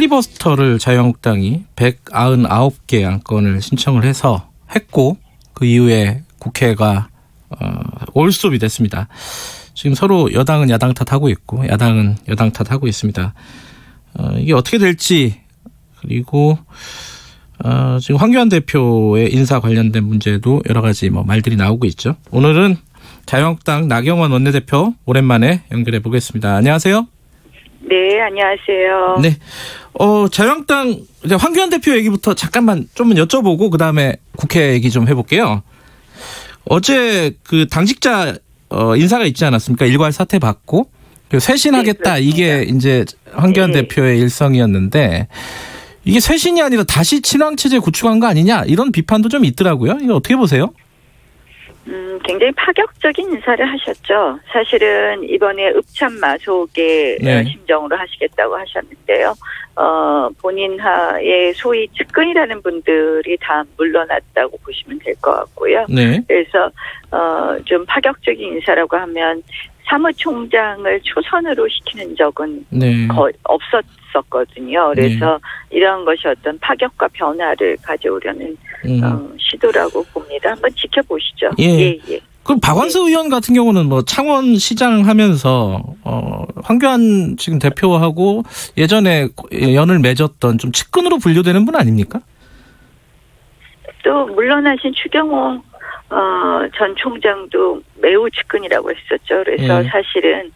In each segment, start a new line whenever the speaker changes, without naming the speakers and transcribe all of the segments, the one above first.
필리버스터를 자유한국당이 199개 안건을 신청을 해서 했고 그 이후에 국회가 올수업이 됐습니다. 지금 서로 여당은 야당 탓하고 있고 야당은 여당 탓하고 있습니다. 이게 어떻게 될지 그리고 지금 황교안 대표의 인사 관련된 문제도 여러 가지 말들이 나오고 있죠. 오늘은 자유한국당 나경원 원내대표 오랜만에 연결해 보겠습니다. 안녕하세요.
네, 안녕하세요.
네, 자유한국당 황교안 대표 얘기부터 잠깐만 좀 여쭤보고 그 다음에 국회 얘기 좀 해볼게요. 어제 그 당직자 인사가 있지 않았습니까? 일괄 사퇴 받고 쇄신하겠다. 네, 이게 이제 황교안 대표의 일성이었는데 이게 쇄신이 아니라 다시 친황체제 구축한 거 아니냐 이런 비판도 좀 있더라고요. 이거 어떻게 보세요?
굉장히 파격적인 인사를 하셨죠. 사실은 이번에 읍참마속의 심정으로 하시겠다고 하셨는데요. 본인 하에 소위 측근이라는 분들이 다 물러났다고 보시면 될 것 같고요. 네. 그래서 좀 파격적인 인사라고 하면 사무총장을 초선으로 시키는 적은 거의 없었거든요. 그래서 이러한 것이 어떤 파격과 변화를 가져오려는 시도라고 봅니다. 한번 지켜보시죠.
예. 그럼 박완서 의원 같은 경우는 창원시장 하면서 황교안 지금 대표하고 예전에 연을 맺었던 좀 측근으로 분류되는 분 아닙니까? 또
물러나신 추경호 전 총장도 매우 측근이라고 했었죠. 그래서 사실은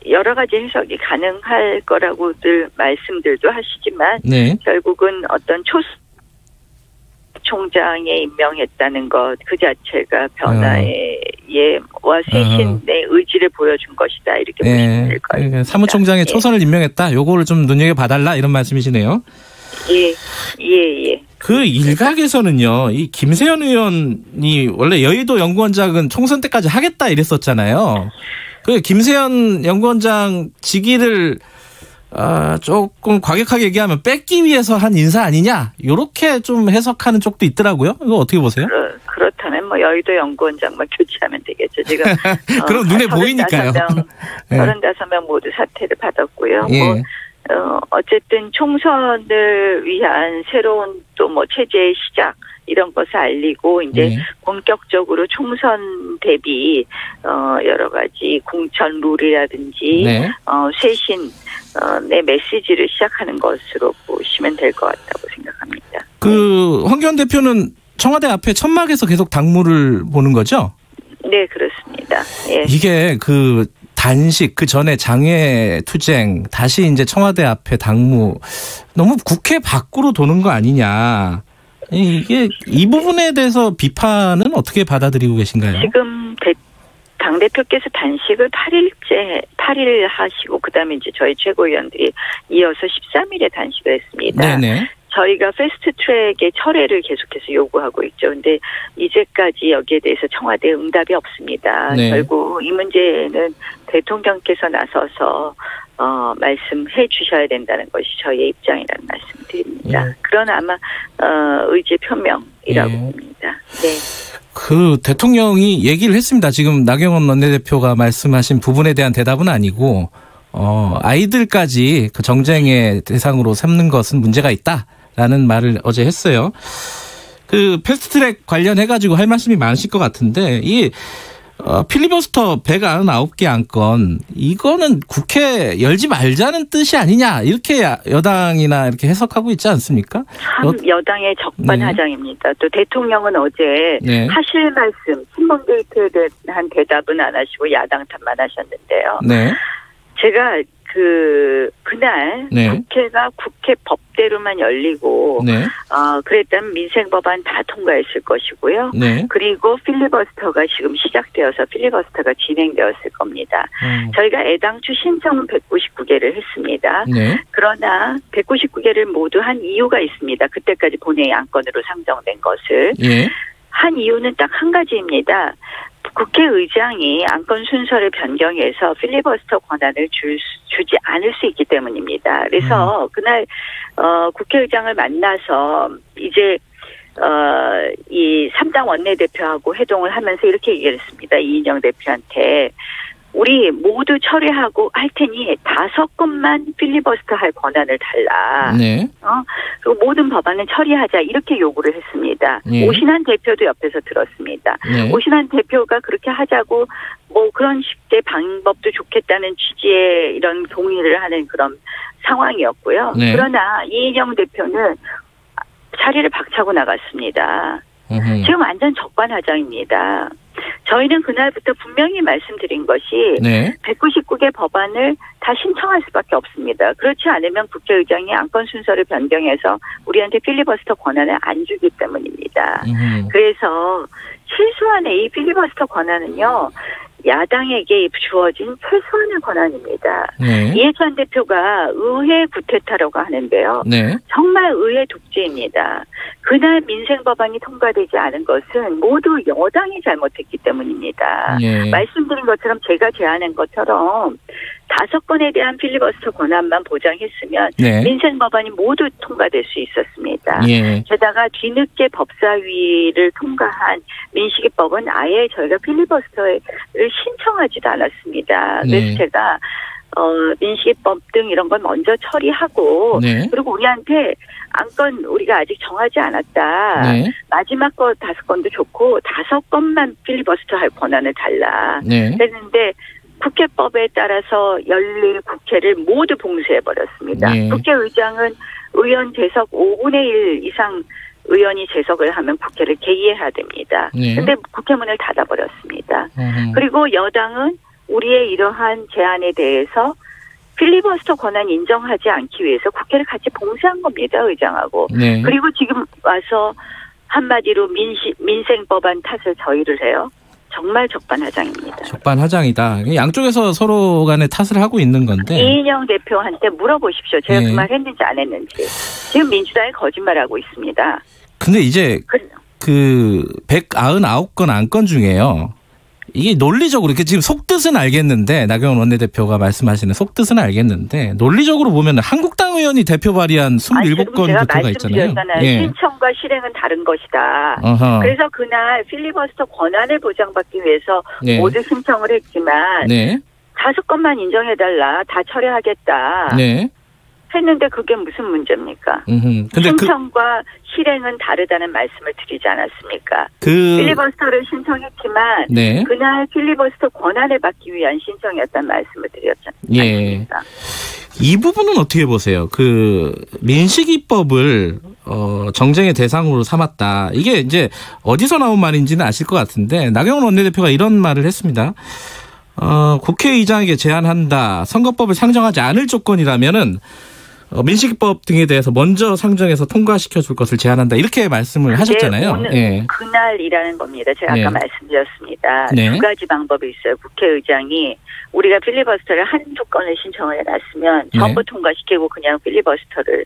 여러 가지 해석이 가능할 거라고들 말씀들도 하시지만 결국은 어떤 총장에 임명했다는 것 그 자체가 변화의 쇄신의 의지를 보여준 것이다 이렇게 보시면 될 것 같습니다.
사무총장의 초선을 임명했다. 요거를 좀 눈여겨봐달라 이런 말씀이시네요.
예.
그 일각에서는요, 이 김세현 의원이 원래 여의도 연구원장은 총선 때까지 하겠다 이랬었잖아요. 그 김세현 연구원장 직위를 조금 과격하게 얘기하면 뺏기 위해서 한 인사 아니냐 이렇게 좀 해석하는 쪽도 있더라고요. 이거 어떻게 보세요?
그렇다면 여의도 연구원장만 교체하면 되겠죠. 지금
그럼 눈에 보이니까요.
35명 모두 사퇴를 받았고요. 어쨌든 총선을 위한 새로운 또 체제의 시작 이런 것을 알리고 이제 본격적으로 총선 대비 여러 가지 공천 룰이라든지 쇄신의 메시지를 시작하는 것으로 보시면 될 것 같다고 생각합니다.
그 황교안 대표는 청와대 앞에 천막에서 계속 당무를 보는 거죠?
네, 그렇습니다. 예.
이게 그 단식 그 전에 장외투쟁 다시 이제 청와대 앞에 당무 너무 국회 밖으로 도는 거 아니냐. 이게 이 부분에 대해서 비판은 어떻게 받아들이고 계신가요?
지금 당대표께서 단식을 8일 하시고 그다음에 이제 저희 최고위원들이 이어서 13일에 단식을 했습니다. 네네. 저희가 패스트트랙의 철회를 계속해서 요구하고 있죠. 근데 이제까지 여기에 대해서 청와대 응답이 없습니다. 결국 이 문제는 대통령께서 나서서 말씀해 주셔야 된다는 것이 저희의 입장이라는 말씀드립니다. 그러나 아마 의지 표명이라고 봅니다. 네.
그 대통령이 얘기를 했습니다. 지금 나경원 원내대표가 말씀하신 부분에 대한 대답은 아니고 아이들까지 그 정쟁의 대상으로 삼는 것은 문제가 있다라는 말을 어제 했어요. 그 패스트트랙 관련해가지고 할 말씀이 많으실 것 같은데 이 필리버스터 199개 안건 이거는 국회 열지 말자는 뜻이 아니냐 이렇게 여당이나 이렇게 해석하고 있지 않습니까?
참 여당의 적반하장입니다. 또 대통령은 어제 하실 말씀 신문 게이트에 대한 대답은 안 하시고 야당 탓만 하셨는데요. 제가 그날 국회가 국회 법대로만 열리고 그랬다면 민생법안 다 통과했을 것이고요. 그리고 필리버스터가 지금 시작되어서 필리버스터가 진행되었을 겁니다. 저희가 애당초 신청은 199개를 했습니다. 그러나 199개를 모두 한 이유가 있습니다. 그때까지 본회의 안건으로 상정된 것을. 한 이유는 딱 한 가지입니다. 국회의장이 안건 순서를 변경해서 필리버스터 권한을 주지 않을 수 있기 때문입니다. 그래서 그날 국회의장을 만나서 이제 이 3당 원내대표하고 회동을 하면서 이렇게 얘기를 했습니다. 이인영 대표한테 우리 모두 처리하고 할 테니 5건만 필리버스터 할 권한을 달라.
네.
그리고 모든 법안은 처리하자 이렇게 요구를 했습니다. 네. 오신환 대표도 옆에서 들었습니다. 네. 오신환 대표가 그렇게 하자고 뭐 그런 식의 방법도 좋겠다는 취지의 이런 동의를 하는 그런 상황이었고요. 네. 그러나 이인영 대표는 자리를 박차고 나갔습니다. 지금 완전 적반하장입니다. 저희는 그날부터 분명히 말씀드린 것이 네. 199개 법안을 다 신청할 수밖에 없습니다. 그렇지 않으면 국회의장이 안건 순서를 변경해서 우리한테 필리버스터 권한을 안 주기 때문입니다. 그래서 최소한의 이 필리버스터 권한은요. 야당에게 주어진 최소한의 권한입니다. 네. 이해찬 대표가 의회 구태타라고 하는데요. 네. 정말 의회 독재입니다. 그날 민생법안이 통과되지 않은 것은 모두 여당이 잘못했기 때문입니다. 네. 말씀드린 것처럼 제가 제안한 것처럼 5건에 대한 필리버스터 권한만 보장했으면 네. 민생법안이 모두 통과될 수 있었습니다. 네. 게다가 뒤늦게 법사위를 통과한 민식이법은 아예 저희가 필리버스터를 신청하지도 않았습니다. 그래서 네. 제가 민식이법 등 이런 건 먼저 처리하고 네. 그리고 우리한테 안건 우리가 아직 정하지 않았다. 네. 마지막 거 5건도 좋고 5건만 필리버스터 할 권한을 달라. 네. 그랬는데 국회법에 따라서 열릴 국회를 모두 봉쇄해버렸습니다. 네. 국회의장은 의원 재석 5분의 1 이상 의원이 재석을 하면 국회를 개의해야 됩니다. 그런데 네. 국회문을 닫아버렸습니다. 그리고 여당은 우리의 이러한 제안에 대해서 필리버스터 권한 인정하지 않기 위해서 국회를 같이 봉쇄한 겁니다. 의장하고. 네. 그리고 지금 와서 한마디로 민생법안 탓을 저희를 해요. 정말 적반하장입니다.
적반하장이다. 양쪽에서 서로 간에 탓을 하고 있는 건데.
이인영 대표한테 물어보십시오. 제가 네. 그 말 했는지 안 했는지. 지금 민주당이 거짓말하고 있습니다.
근데 이제 그 199건 안건 중에요. 이게 논리적으로 이렇게 지금 속뜻은 알겠는데 나경원 원내대표가 말씀하시는 속뜻은 알겠는데 논리적으로 보면 한국당 의원이 대표 발의한 27건부터가 있잖아요.
예. 신청과 실행은 다른 것이다. 어허. 그래서 그날 필리버스터 권한을 보장받기 위해서 네. 모두 신청을 했지만 네. 5건만 인정해달라. 다 처리하겠다. 네. 했는데 그게 무슨 문제입니까? 근데 신청과 실행은 다르다는 말씀을 드리지 않았습니까? 필리버스터를 신청했지만 네. 그날 필리버스터 권한을 받기 위한 신청이었다는 말씀을 드렸잖아요. 예.
이 부분은 어떻게 보세요? 그 민식이법을 정쟁의 대상으로 삼았다. 이게 이제 어디서 나온 말인지는 아실 것 같은데 나경원 원내대표가 이런 말을 했습니다. 국회의장에게 제안한다. 선거법을 상정하지 않을 조건이라면은 민식이법 등에 대해서 먼저 상정해서 통과시켜 줄 것을 제안한다. 이렇게 말씀을 하셨잖아요.
오늘 예. 그날이라는 겁니다. 제가 아까 말씀드렸습니다. 네. 2가지 방법이 있어요. 국회의장이 우리가 필리버스터를 한두 건을 신청을 해놨으면 전부 통과시키고 그냥 필리버스터를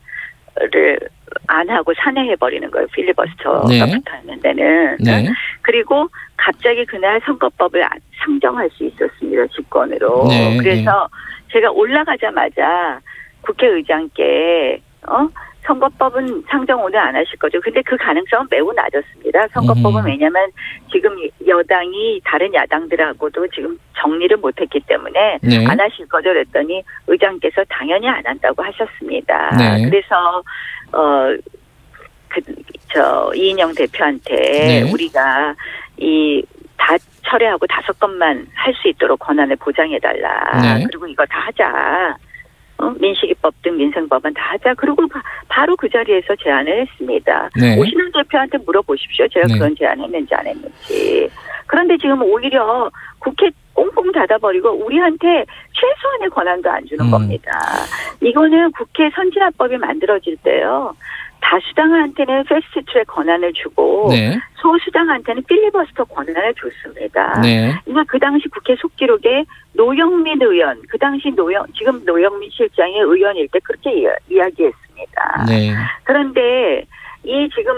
안 하고 산회해버리는 거예요. 필리버스터가 붙어있는 데는. 네. 그리고 갑자기 그날 선거법을 상정할 수 있었습니다. 직권으로. 네. 그래서 제가 올라가자마자 국회의장께 선거법은 상정 오늘 안 하실 거죠. 근데 그 가능성은 매우 낮았습니다. 선거법은 왜냐하면 지금 여당이 다른 야당들하고도 지금 정리를 못했기 때문에 네. 안 하실 거죠. 그랬더니 의장께서 당연히 안 한다고 하셨습니다. 네. 그래서 이인영 대표한테 네. 우리가 다 철회하고 5건만 할 수 있도록 권한을 보장해달라. 네. 그리고 이거 다 하자. 민식이법 등 민생법은 다 하자. 그리고 바로 그 자리에서 제안을 했습니다. 네. 오신환 대표한테 물어보십시오. 제가 네. 그런 제안했는지 안 했는지. 그런데 지금 오히려 국회 꽁꽁 닫아버리고 우리한테 최소한의 권한도 안 주는 겁니다. 이거는 국회 선진화법이 만들어질 때요. 다수당한테는 패스트트랙 권한을 주고 네. 소수당한테는 필리버스터 권한을 줬습니다. 네. 이게 그 당시 국회 속기록에 노영민 의원, 그 당시 지금 노영민 실장이 의원일 때 그렇게 이야기했습니다. 네. 그런데 이 지금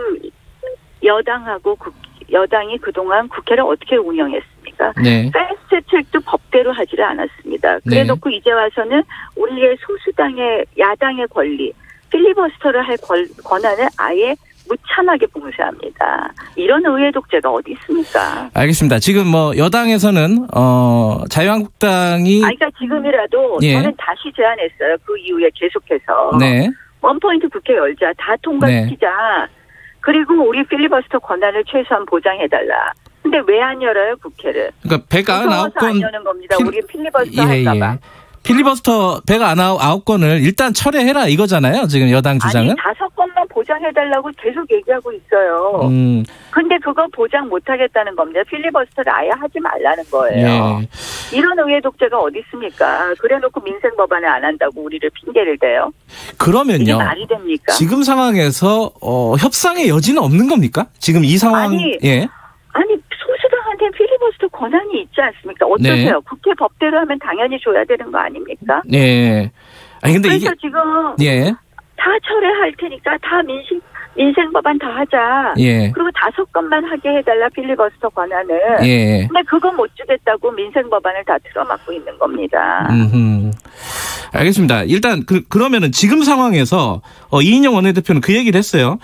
여당이 그동안 국회를 어떻게 운영했습니까? 네. 패스트트랙도 법대로 하지를 않았습니다. 그래놓고 네. 이제 와서는 우리의 소수당의 야당의 권리 필리버스터를 할 권한을 아예 무참하게 봉쇄합니다. 이런 의회 독재가 어디 있습니까?
알겠습니다. 지금 뭐 여당에서는 자유한국당이
그러니까 지금이라도
예.
저는 다시 제안했어요. 그 이후에 계속해서
네.
원포인트 국회 열자. 다 통과시키자. 네. 그리고 우리 필리버스터 권한을 최소한 보장해달라. 근데 왜 안 열어요, 국회를?
그러니까 199건
안 여는 겁니다. 우리 필리버스터 할까봐.
예. 필리버스터 199건을 일단 철회해라 이거잖아요. 지금 여당 주장은.
아니 5건만 보장해달라고 계속 얘기하고 있어요. 근데 그거 보장 못하겠다는 겁니다. 필리버스터를 아예 하지 말라는 거예요. 예. 이런 의회 독재가 어디 있습니까? 그래놓고 민생 법안을 안 한다고 우리를 핑계를 대요.
그러면요.
이게 말이 됩니까?
지금 상황에서 협상의 여지는 없는 겁니까? 지금 이 상황.
아니 소수당한테 필리버스터 권한이 있지 않습니까? 어떠세요? 네. 국회 법대로 하면 당연히 줘야 되는 거 아닙니까?
네. 아니 근데
그래서 이게 지금 다 철회할 테니까 다 민생 법안 다 하자. 그리고 5건만 하게 해달라 필리버스터 권한을. 근데 그거 못 주겠다고 민생 법안을 다 틀어막고 있는 겁니다.
알겠습니다. 일단 그러면은 지금 상황에서 이인영 원내대표는 그 얘기를 했어요.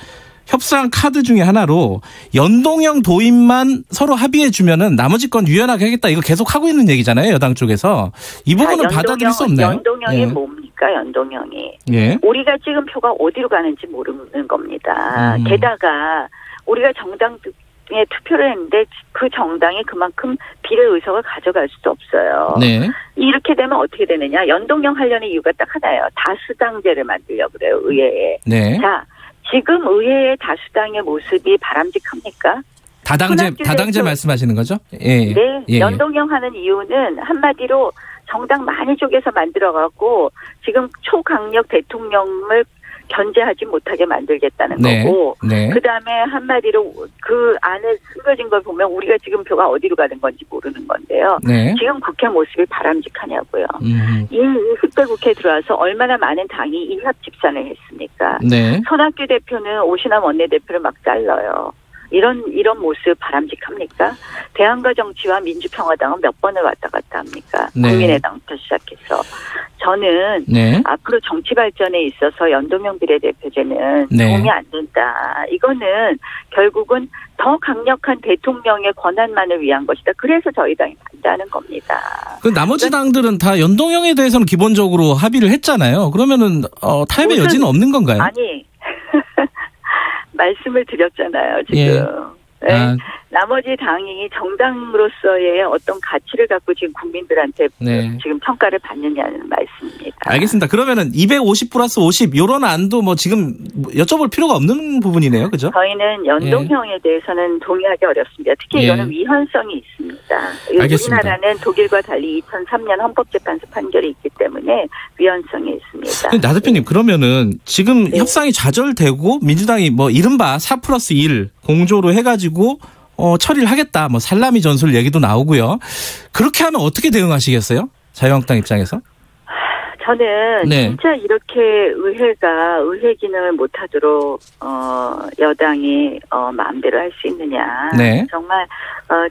협상 카드 중에 하나로 연동형 도입만 서로 합의해 주면은 나머지 건 유연하게 하겠다. 이거 계속 하고 있는 얘기잖아요. 여당 쪽에서. 이 부분은 받아들일 수 없나요?
연동형이 뭡니까? 연동형이. 우리가 찍은 표가 어디로 가는지 모르는 겁니다. 게다가 우리가 정당에 투표를 했는데 그 정당이 그만큼 비례의석을 가져갈 수도 없어요. 이렇게 되면 어떻게 되느냐. 연동형 하려는 이유가 딱 하나예요. 다수당제를 만들려고 그래요. 의회에. 자. 지금 의회의 다수당의 모습이 바람직합니까?
다당제 말씀하시는 거죠?
네. 연동형 하는 이유는 한마디로 정당 많이 쪼개서 만들어갖고 지금 초강력 대통령을 견제하지 못하게 만들겠다는 거고 그다음에 한마디로 그 안에 숨겨진 걸 보면 우리가 지금 표가 어디로 가는 건지 모르는 건데요. 지금 국회 모습이 바람직하냐고요. 이 20대 국회에 들어와서 얼마나 많은 당이 인합집산을 했습니까? 손학규 대표는 오신환 원내대표를 막 잘라요. 이런 모습 바람직합니까? 대한과 정치와 민주평화당은 몇 번을 왔다 갔다 합니까? 국민의당부터 시작해서. 저는 앞으로 정치 발전에 있어서 연동형 비례대표제는 도움이 안 된다. 이거는 결국은 더 강력한 대통령의 권한만을 위한 것이다. 그래서 저희 당이 반대하는 겁니다.
그 나머지 당들은 다 연동형에 대해서는 기본적으로 합의를 했잖아요. 그러면은 타협의 여지는 없는 건가요?
아니. 말씀을 드렸잖아요, 지금. 나머지 당이 정당으로서의 어떤 가치를 갖고 지금 국민들한테 지금 평가를 받느냐는 말씀입니다.
알겠습니다. 그러면은 250+50 이런 안도 뭐 지금 여쭤볼 필요가 없는 부분이네요, 그죠?
저희는 연동형에 대해서는 동의하기 어렵습니다. 특히 이거는 위헌성이 있습니다.
알겠습니다.
우리나라는 독일과 달리 2003년 헌법재판소 판결이 있기 때문에 위헌성이 있습니다.
나 대표님 그러면은 지금 협상이 좌절되고 민주당이 뭐 이른바 4+1 공조로 해가지고 처리를 하겠다. 뭐 살라미 전술 얘기도 나오고요. 그렇게 하면 어떻게 대응하시겠어요? 자유한국당 입장에서?
저는 진짜 이렇게 의회가 의회 기능을 못하도록 여당이 마음대로 할 수 있느냐. 정말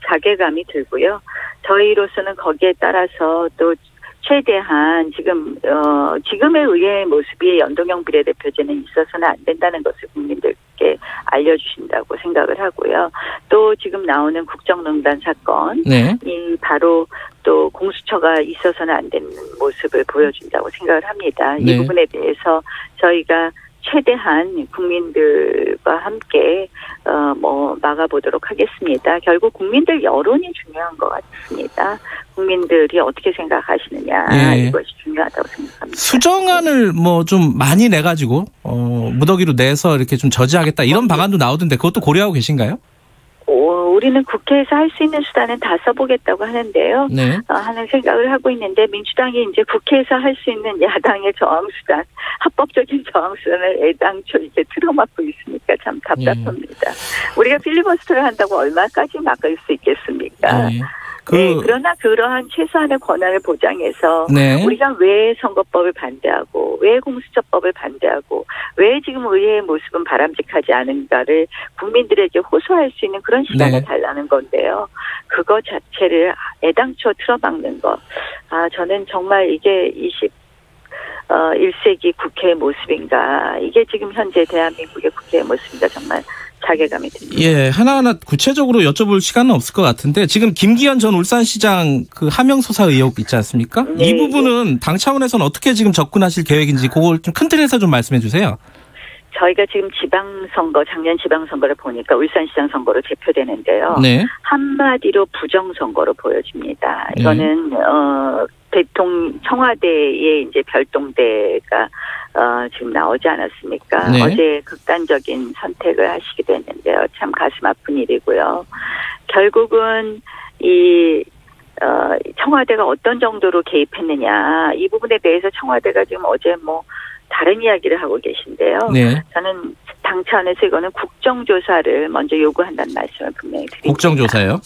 자괴감이 들고요. 저희로서는 거기에 따라서 또 최대한 지금의 의회의 모습이 연동형 비례대표제는 있어서는 안 된다는 것을 국민들께 알려주신다고 생각을 하고요. 또 지금 나오는 국정농단 사건, 이 바로 또 공수처가 있어서는 안 되는 모습을 보여준다고 생각을 합니다. 이 부분에 대해서 저희가 최대한 국민들과 함께 막아보도록 하겠습니다. 결국 국민들 여론이 중요한 것 같습니다. 국민들이 어떻게 생각하시느냐 이것이 중요하다고 생각합니다.
수정안을 뭐 좀 많이 내가지고 무더기로 내서 이렇게 좀 저지하겠다 이런 방안도 나오던데 그것도 고려하고 계신가요?
우리는 국회에서 할 수 있는 수단은 다 써보겠다고 하는데요. 하는 생각을 하고 있는데 민주당이 이제 국회에서 할 수 있는 야당의 저항수단, 합법적인 저항수단을 애당초 이렇게 틀어막고 있으니까 참 답답합니다. 우리가 필리버스터를 한다고 얼마까지 막을 수 있겠습니까? 그러나 그러한 최소한의 권한을 보장해서 우리가 왜 선거법을 반대하고 왜 공수처법을 반대하고 왜 지금 의회의 모습은 바람직하지 않은가를 국민들에게 호소할 수 있는 그런 시간을 달라는 건데요. 그거 자체를 애당초 틀어막는 거. 저는 정말 이게 1세기 국회의 모습인가. 이게 지금 현재 대한민국의 국회의 모습인가 정말 자괴감이 듭니다.
예, 하나하나 구체적으로 여쭤볼 시간은 없을 것 같은데 지금 김기현 전 울산시장 그 하명소사 의혹 있지 않습니까? 네, 이 부분은 당 차원에서는 어떻게 지금 접근하실 계획인지 그걸 좀 큰 틀에서 좀 말씀해 주세요.
저희가 지금 지방선거, 작년 지방선거를 보니까 울산시장 선거로 대표되는데요. 네. 한마디로 부정선거로 보여집니다. 이거는, 청와대의 이제 별동대가, 지금 나오지 않았습니까? 네. 어제 극단적인 선택을 하시게 됐는데요. 참 가슴 아픈 일이고요. 결국은 청와대가 어떤 정도로 개입했느냐, 이 부분에 대해서 청와대가 지금 어제 다른 이야기를 하고 계신데요. 네. 저는 당 차원에서 이거는 국정조사를 먼저 요구한다는 말씀을 분명히 드립니다.
국정조사요?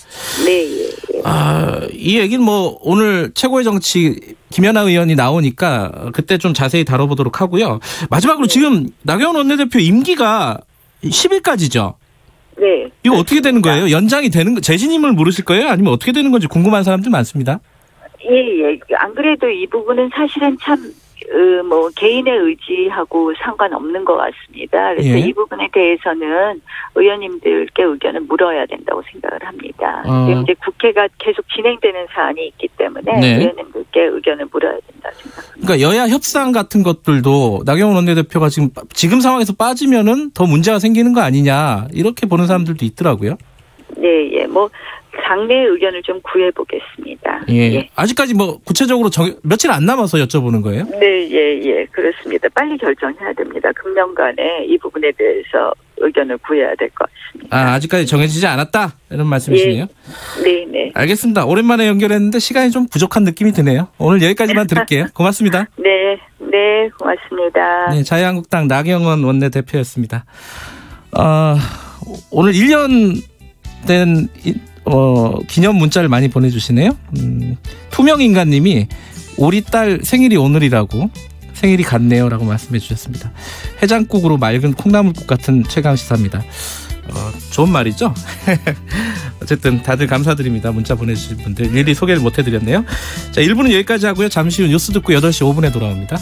네. 예.
이 얘기는 오늘 최고의 정치 김연아 의원이 나오니까 그때 좀 자세히 다뤄보도록 하고요. 마지막으로 네. 지금 나경원 원내대표 임기가 10일까지죠?
네.
이거 어떻게 되는 거예요? 연장이 되는 재신임을 물으실 거예요? 아니면 어떻게 되는 건지 궁금한 사람들 많습니다.
예. 안 그래도 이 부분은 사실은 참 개인의 의지하고 상관없는 것 같습니다. 그래서 예. 이 부분에 대해서는 의원님들께 의견을 물어야 된다고 생각을 합니다. 지금 이제 국회가 계속 진행되는 사안이 있기 때문에 네. 의원님들께 의견을 물어야 된다 생각합니다.
그러니까 여야 협상 같은 것들도 나경원 원내대표가 지금 상황에서 빠지면은 더 문제가 생기는 거 아니냐 이렇게 보는 사람들도 있더라고요.
네, 당내 의견을 좀 구해보겠습니다.
예. 아직까지 구체적으로 며칠 안 남아서 여쭤보는 거예요?
네, 그렇습니다. 빨리 결정해야 됩니다. 금년간에 이 부분에 대해서 의견을 구해야 될 것 같습니다.
아직까지 정해지지 않았다? 이런 말씀이시네요?
네.
알겠습니다. 오랜만에 연결했는데 시간이 좀 부족한 느낌이 드네요. 오늘 여기까지만 들을게요. 고맙습니다.
네, 고맙습니다.
네, 자유한국당 나경원 원내대표였습니다. 오늘 1년 된 기념 문자를 많이 보내주시네요. 투명인간님이 우리 딸 생일이 오늘이라고 생일이 같네요 라고 말씀해 주셨습니다. 해장국으로 맑은 콩나물국 같은 최강시사입니다. 좋은 말이죠. 어쨌든 다들 감사드립니다. 문자 보내주신 분들 일일이 소개를 못해드렸네요. 자, 1부는 여기까지 하고요. 잠시 후 뉴스 듣고 8시 5분에 돌아옵니다.